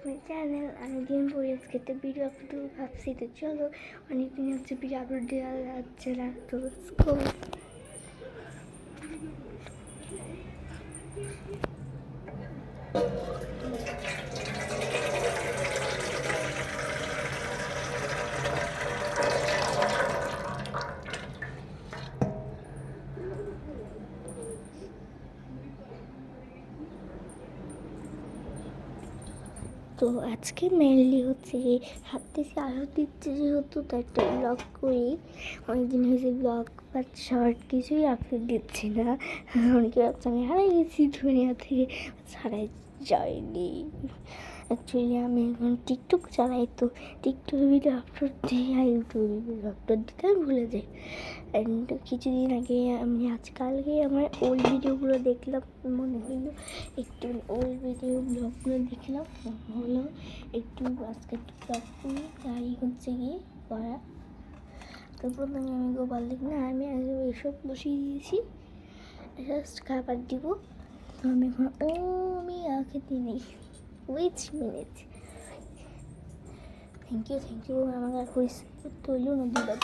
My channel. অনেকদিন পরে আজকে একটা ভিডিও আপলোড দেবো ভাবছি, তো চলো অনেকদিন হচ্ছে ভিডিও আপলোড দেওয়া যাচ্ছে না, তো তো আজকে মেনলি হচ্ছে হাত থেকে আলো দিচ্ছে যেহেতু, তো একটা ব্লগ করি। অনেকদিন হয়েছে ব্লগ বা শর্ট কিছুই আপলোড দিচ্ছি না। অনেকে ভাবছে আমি হারাই গেছি দুনিয়া থেকে, হারাই যায়নি। অ্যাকচুয়ালি আমি এখন টিকটক চালাই, তো টিকটকে ভিডিও আপলোড দিই আর ইউটিউবে ভিডিও আপলোড দিতে আমি ভুলে যাই। অ্যান্ড কিছুদিন আগে আমি আজকালকে আমার ওল্ড ভিডিওগুলো দেখলাম, মনে হলো একটু ওল্ড ভিডিও ব্লগগুলো দেখলাম, হলো একটু আজকে একটু ব্লগ করি, তাই হচ্ছে গিয়ে করা। তো প্রথমে আমি গোপাল দেখি না, আমি আগে এসব বসিয়ে দিয়েছি, জাস্ট খাবার দিব। তো আমি এখন আমি খেতে নেই, উইচ মিনিট। থ্যাংক ইউ আমার আর পরিষ্কার করতে হইলো না দুবার।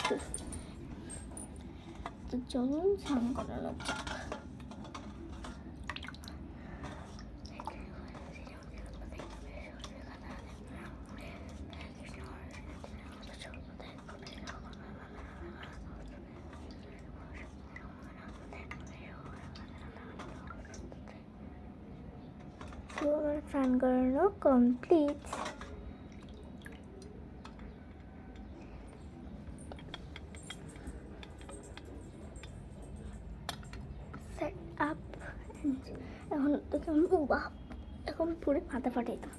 তো চলুন স্নান করানো যাক। তো আমার স্নান করানো কমপ্লিট। Set up. এখন তোকে এখন পুরো মাথা ফাটাইতাম।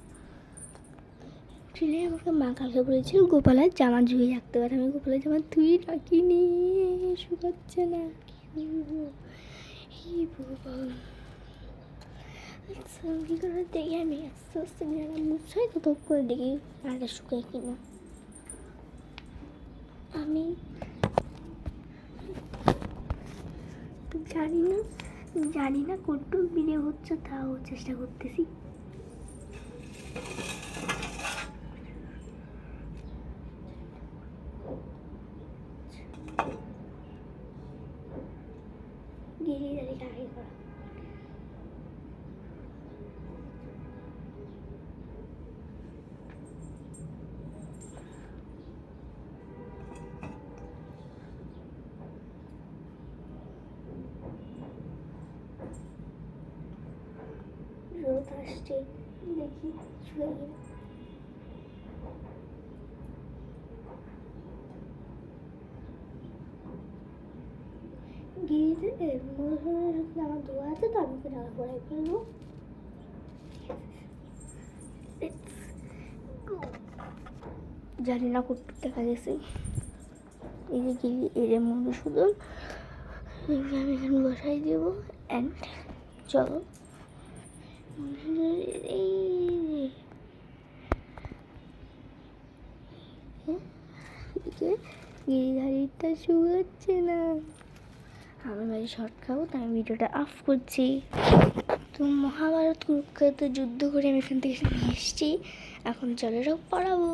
ট্রেনে আমাকে মা কালকে বলেছিল গোপালের জামা ধুয়ে রাখতে পারে, আমি গোপালের জামা ধুয়ে রাখিনি, শুকাচ্ছে না, কি ভগবান। আচ্ছা কী করে দেখি, আমি আস্তে আস্তে যারা মুছাই তো তপ করে দেখি আটা শুকায় কিনা। আমি জানি না কতটুকু ভিডিও হচ্ছে, তাও চেষ্টা করতেছি। গিরিধারী আগে করা রোদ আসছে, দেখি শুয়ে গেল। গিয়ে আমার ধোয়া আছে, তো আমি রান্না করাই ফেলবো। জানি না কতটুকু দেখা গেছে, এই যে গিয়ে এর মধুসূদন আমি এখানে বসাই দেবো। অ্যান্ড চলো এই গিরিধারীটা শুকাচ্ছে না। আমি ভাই শর্ট খাবো, তাই আমি ভিডিওটা অফ করছি। তো মহাভারত কুরুক্ষেত্র যুদ্ধ করে আমি এখান থেকে নিয়ে এসেছি, এখন চলে সব পড়াবো।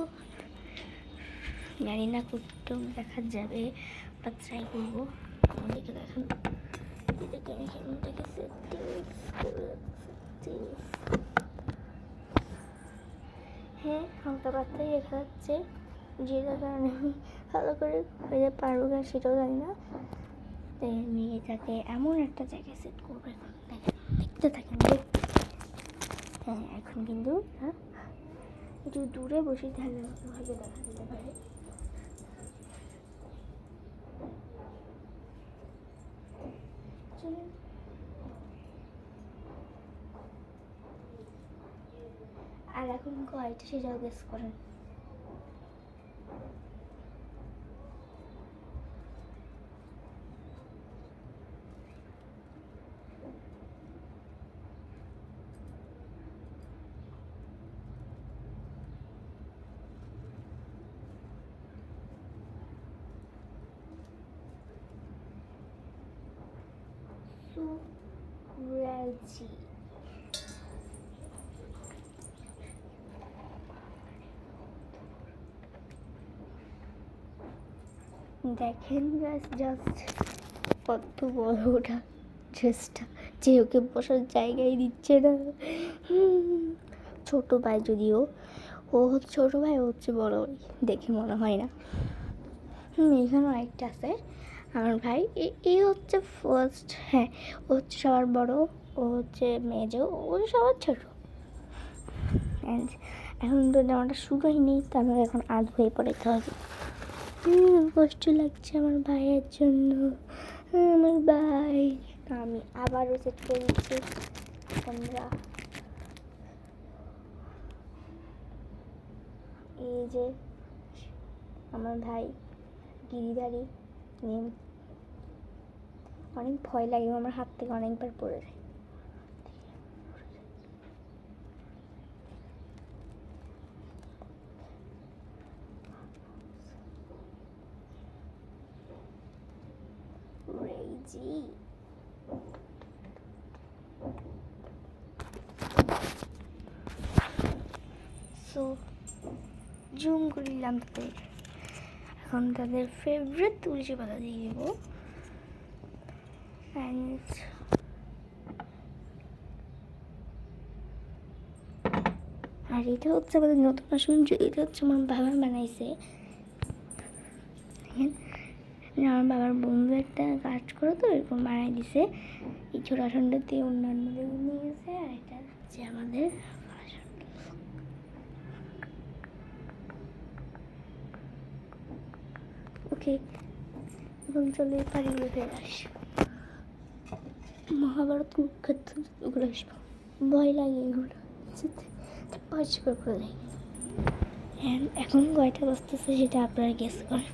জানি না কতটুকু দেখা যাবে, বা ট্রাই করবো। আমাদেরকে দেখান, এটাকে আমি কেমন থেকে হ্যাঁ হালকা পাতলাই দেখা যাচ্ছে, যেটার কারণে আমি ভালো করে পারবো না সেটাও জানি না। তাই আমি এটাকে এমন একটা জায়গায় সেট করবো, এখন দেখতে থাকেন। হ্যাঁ এখন কিন্তু একটু দূরে বসে তাহলে ভালো দেখা যেতে পারে। আর এখন কয়টা সেটাও গেস করেন। Reggie. দেখেন জাস্ট কত বড় ওটা ড্রেসটা, যে ওকে বসার জায়গায় দিচ্ছে না। ছোট ভাই, যদিও ও হচ্ছে ছোটো ভাই, ও হচ্ছে বড় ভাই, দেখে মনে হয় না। এখানেও একটা আছে আমার ভাই, এ হচ্ছে ফার্স্ট, হ্যাঁ ও হচ্ছে সবার বড়, ও হচ্ছে মেজো, ও সবার ছোট। এখন তো জামাটা শুরু হয়নি, তারপর এখন আধ হয়ে পড়াইতে হবে। কষ্ট লাগছে আমার ভাইয়ের জন্য, আমার ভাই। আমি আবারও সেট করে দিচ্ছি আমরা। এই যে আমার ভাই গিরিধারী, অনেক ভয় লাগে, আমার হাত থেকে অনেকবার পড়ে যায়। সো জুম করলাম তাদের, এখন তাদের ফেভারিট তুলসী পাতা দিয়ে দেবো। আর এটা হচ্ছে আমাদের নতুন আসন, এটা হচ্ছে আমার বাবা বানাইছে। আমার বাবার বন্ধু একটা কাজ করে, তো এরকম বানাই দিছে। এই ছোট আসনটাতে অন্যান্যদের নিয়ে গেছে, আর এটা হচ্ছে আমাদের আসন। ওকে, এখন চলে বাড়িগুলো ফেরে আসি। মহাভারত কুরুক্ষেত্র ওগুলো আসবো, ভয় লাগে এগুলো, পরিষ্কার করে। এখন কয়টা বাজতেছে সেটা আপনারা গেস করেন।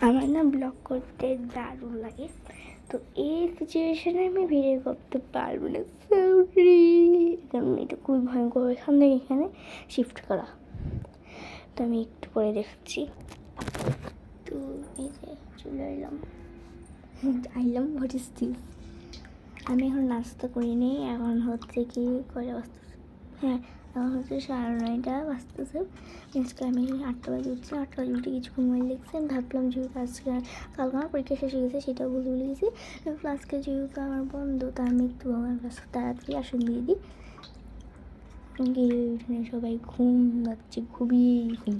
আমার না ব্লগ করতে দারুণ লাগে, তো এই সিচুয়েশনে আমি ভিডিও করতে পারবো না, সরি। কারণ এটা খুবই ভয়ঙ্কর, এখান থেকে এখানে শিফট করা, তো আমি একটু পরে দেখছি। তো এই যে চলে এলাম, হোয়াট ইজ দিস। আমি এখন নাস্তা করিনি, এখন হচ্ছে কি করে বাজতেছে, হ্যাঁ এখন হচ্ছে 9:30 বাজতেছে। আজকে আমি 8টা বাজে উঠছি, 8টা বাজে উঠে কিছুক্ষণ মোবাইল দেখছি। আমি ভাবলাম যেহেতু আজকে কালকে আমার পরীক্ষা শেষ হয়ে গেছে, সেটাও ভুলে গেছি। আজকে যেহেতু আমার বন্ধ, তা আমি একটু আমার কাছে তাড়াতাড়ি আসন দিয়ে দিই। এখানে সবাই ঘুম যাচ্ছে, খুবই ঘুম।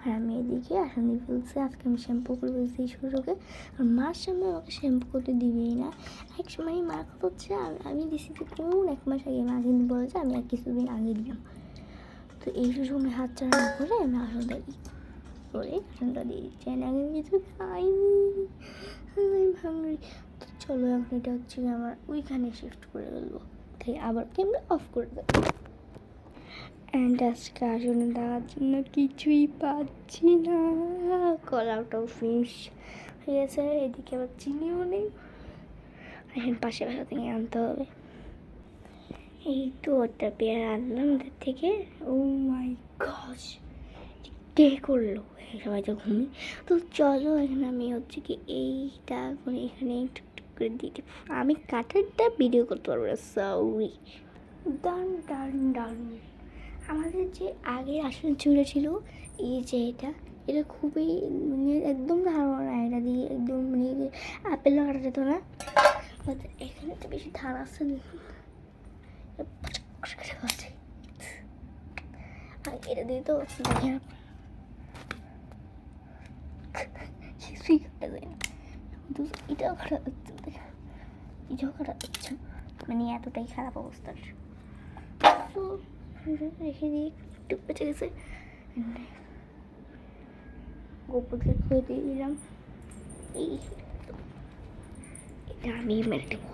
আর আমি এদিকে আসন দিয়ে ফেলছি। আজকে আমি শ্যাম্পু করে ফেলছি ছোটোকে, আর মার সামনে আমাকে শ্যাম্পু করতে দিবেই না। এক সময় মার কথা হচ্ছে আমি দিছি যে কোন 1 মাস আগে, মা কিন্তু বলেছে আমি আর কিছুদিন আগে দিলাম। তো এই সময় হাত চাড়া না করে আমি আসনটা করে আসনটা দিয়ে দিচ্ছি। আমি কিছু খাইনি, আমি ভাঙড়ি। তো চলো এখন এটা হচ্ছে আমার ওইখানে শিফট করে ফেলবো, তাই আবার ক্যামেরা অফ করে দেবো। অ্যান্ড আজকে আসলে দেওয়ার জন্য কিছুই পাচ্ছি না, কলাটাও ফিনিশ হয়ে গেছে। এদিকে আবার চিনিও নেই, এখন পাশে বাসা থেকে আনতে হবে। এই তো ওটা পেয়ারা আনলাম ওদের থেকে। ও মাই গশ, কে করলো, সবাই তো ঘুমি। তো চলো এখানে আমি হচ্ছে কি এইটা করে এখানে টুকটুক করে দিই। আমি কাটারটা ভিডিও করতে পারবো না, সরি। ডান ডান ডান। আমাদের যে আগের আসন চুড়ে ছিল, এই যে এটা খুবই মানে একদম ধারণা না, এটা দিয়ে একদম মানে আপেলও কাটা যেত না। এখানে তো বেশি ধার আছে, আর এটা দিয়ে তো কিছুই কাটা যায় না। এটাও খারাপ হচ্ছে, এটাও খারাপ হচ্ছে, মানে এতটাই খারাপ অবস্থার। তো রেখে দিয়ে একটু বেঁচে গেছে। গোপুকে খুঁয়ে দিয়ে দিলাম। এই এটা আমি মেরে দেবো।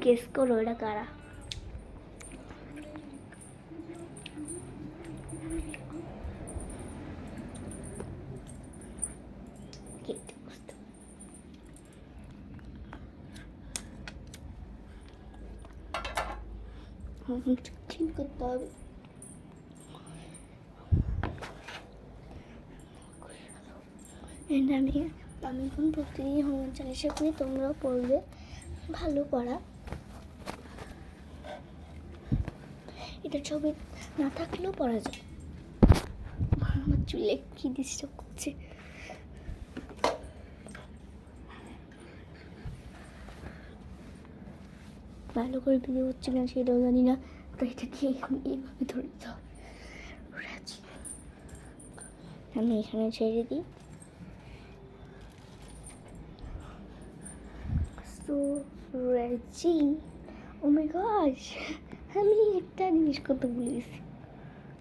গেস করো এটা কারা? ঠিক করতে হবে। আমি এখন প্রতিদিন হনুমান চালিশা করি, তোমরাও পড়বে, ভালো পড়া। এটা ছবি না থাকলেও পড়া যায়। আমার চুলে কি ডিস্টার্ব করছে? ভালো করে ভিডিও হচ্ছে না সেটাও জানি না, তো এটাকে এইভাবে ধরতে হবে। আমি এখানে ছেড়ে দিই। সো রেজি, ও মাই গড, আমি একটা জিনিস করতে ভুলে গেছি।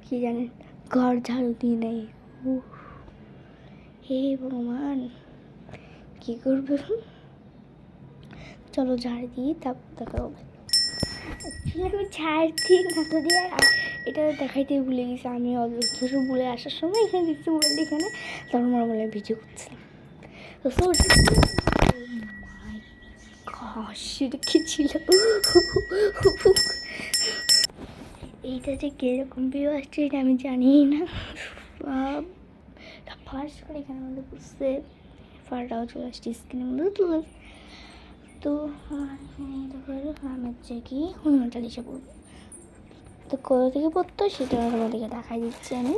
কি জানেন? ঘর ঝাড়ু দিই নাই। হে ভগবান, কি করবে? চলো ঝাড় দিই, তারপর দেখা হবে। আমি ঝাড় দিই না তো দিয়ে এটা দেখাইতে ভুলে গেছি। আমি অজস্র বলে আসার সময় এখানে দেখছি মোবাইল, এখানে তারপর আমার মোবাইলে ভিডিও করছিলাম। তো সেটা কি ছিল? এইটা যে কিরকম ভিউ আসছে এটা আমি জানি না। ফার্স্ট করে এখানে মধ্যে বুঝতে ফারটাও চলে আসছে স্ক্রিনের মধ্যে তুলে। তো আমি হচ্ছে কি হনুমান চালিশা পড়বো। তো কোথা থেকে পড়তো সেটা তোমাদেরকে দেখাই দিচ্ছি আমি।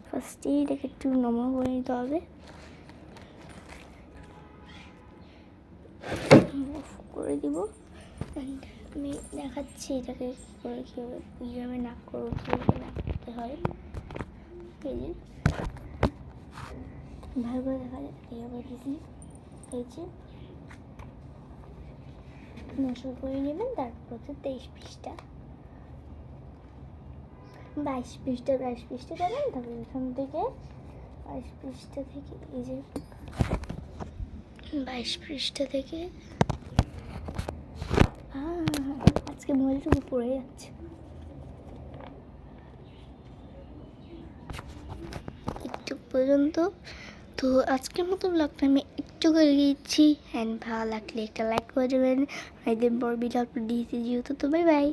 ফার্স্টে এটাকে একটু নমা করে নিতে হবে, করে দিব। আমি দেখাচ্ছি এটাকে করে কীভাবে নাক করবো, কীভাবে নাক করতে হয়। এই যে ভালো দেখা যায় এইভাবে দিয়েছি, এই যে নশো করে নেবেন। তারপর হচ্ছে 23 পৃষ্ঠা, 22 পৃষ্ঠা, 22 পৃষ্ঠা দেবেন। তারপর এখান থেকে 22 পৃষ্ঠা থেকে এই যে 22 পৃষ্ঠা থেকে আজকে মোবাইলটুকু পড়ে যাচ্ছে। একটু পর্যন্ত। তো আজকের মতো ব্লগটা আমি একটু করে দিচ্ছি। অ্যান্ড ভালো লাগলে একটা লাইক করে দেবেন। এদের বড় ভিডিও আপলোড দিয়েছি যেহেতু। তো বাই বাই।